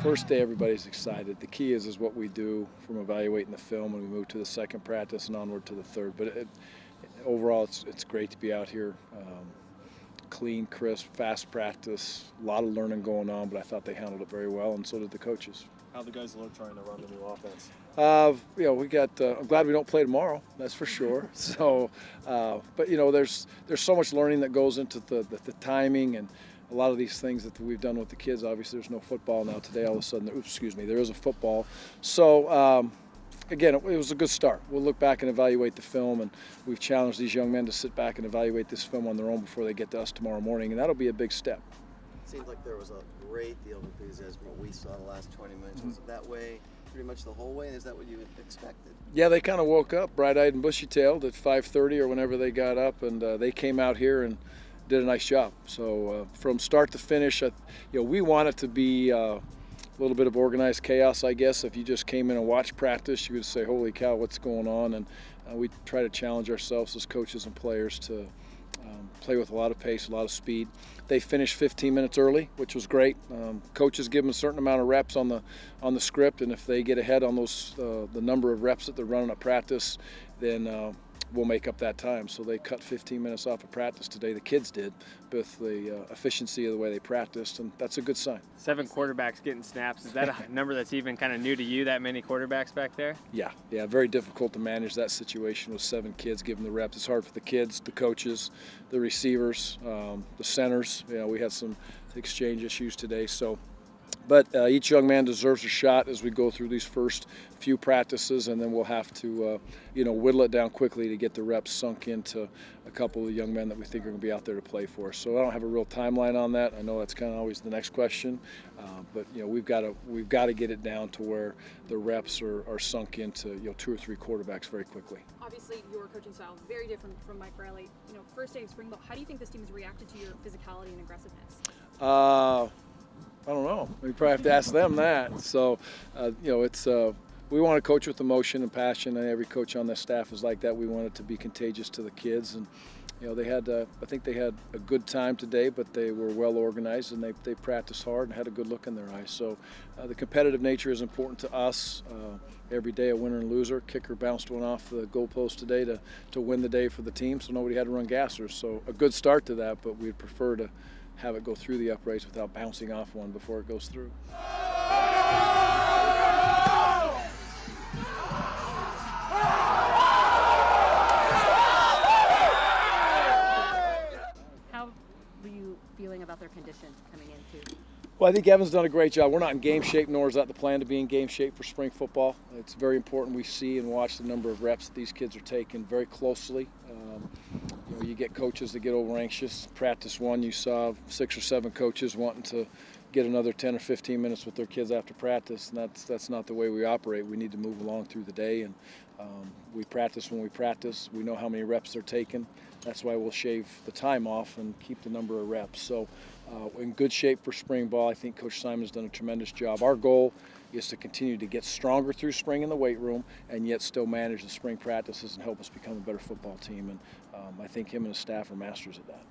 First day, everybody's excited. The key is what we do from evaluating the film when we move to the second practice and onward to the third. But overall, it's great to be out here. Clean, crisp, fast practice, a lot of learning going on, but I thought they handled it very well, and so did the coaches. How the guys look trying to run the new offense? We got. I'm glad we don't play tomorrow. That's for sure. So, but there's so much learning that goes into the timing and a lot of these things that we've done with the kids. Obviously, there's no football now. Today, all of a sudden, there is a football. So, again, it was a good start. We'll look back and evaluate the film, and we've challenged these young men to sit back and evaluate this film on their own before they get to us tomorrow morning, and that'll be a big step. It seemed like there was a great deal of enthusiasm what we saw the last 20 minutes. Was it that way pretty much the whole way? Is that what you expected? Yeah, they kind of woke up bright-eyed and bushy-tailed at 5:30 or whenever they got up, and they came out here and did a nice job. So from start to finish, we want it to be a little bit of organized chaos, I guess. If you just came in and watched practice, you would say, holy cow, what's going on? And we try to challenge ourselves as coaches and players to play with a lot of pace, a lot of speed. They finished 15 minutes early, which was great. Coaches give them a certain amount of reps on the script, and if they get ahead on those the number of reps that they're running at practice, then we'll make up that time. So they cut 15 minutes off of practice today. The kids did, with the efficiency of the way they practiced, and that's a good sign. 7 quarterbacks getting snaps. Is that a number that's even kind of new to you, that many quarterbacks back there? Yeah, very difficult to manage that situation with 7 kids giving the reps. It's hard for the kids, the coaches, the receivers, the centers. We had some exchange issues today, so. But each young man deserves a shot as we go through these first few practices, and then we'll have to, whittle it down quickly to get the reps sunk into a couple of young men that we think are going to be out there to play for us. So I don't have a real timeline on that. I know that's kind of always the next question, but we've got to get it down to where the reps are sunk into 2 or 3 quarterbacks very quickly. Obviously, your coaching style very different from Mike Riley. First day of spring ball, how do you think this team has reacted to your physicality and aggressiveness? I don't know. We probably have to ask them that. So, we want to coach with emotion and passion, and every coach on the staff is like that. We want it to be contagious to the kids, and I think they had a good time today, but they were well organized and they practiced hard and had a good look in their eyes. So, the competitive nature is important to us. Every day, a winner and loser. Kicker bounced one off the goalpost today to win the day for the team, so nobody had to run gassers. So, a good start to that, but we'd prefer to have it go through the uprights without bouncing off one before it goes through. How are you feeling about their condition coming into? Well, I think Evan's done a great job. We're not in game shape, nor is that the plan to be in game shape for spring football. It's very important we see and watch the number of reps that these kids are taking very closely. You get coaches that get over anxious. Practice 1, you saw 6 or 7 coaches wanting to get another 10 or 15 minutes with their kids after practice, and that's not the way we operate. We need to move along through the day, and we practice when we practice. We know how many reps they're taking. That's why we'll shave the time off and keep the number of reps. So in good shape for spring ball. I think Coach Simon's done a tremendous job. Our goal is to continue to get stronger through spring in the weight room and yet still manage the spring practices and help us become a better football team. And I think him and his staff are masters at that.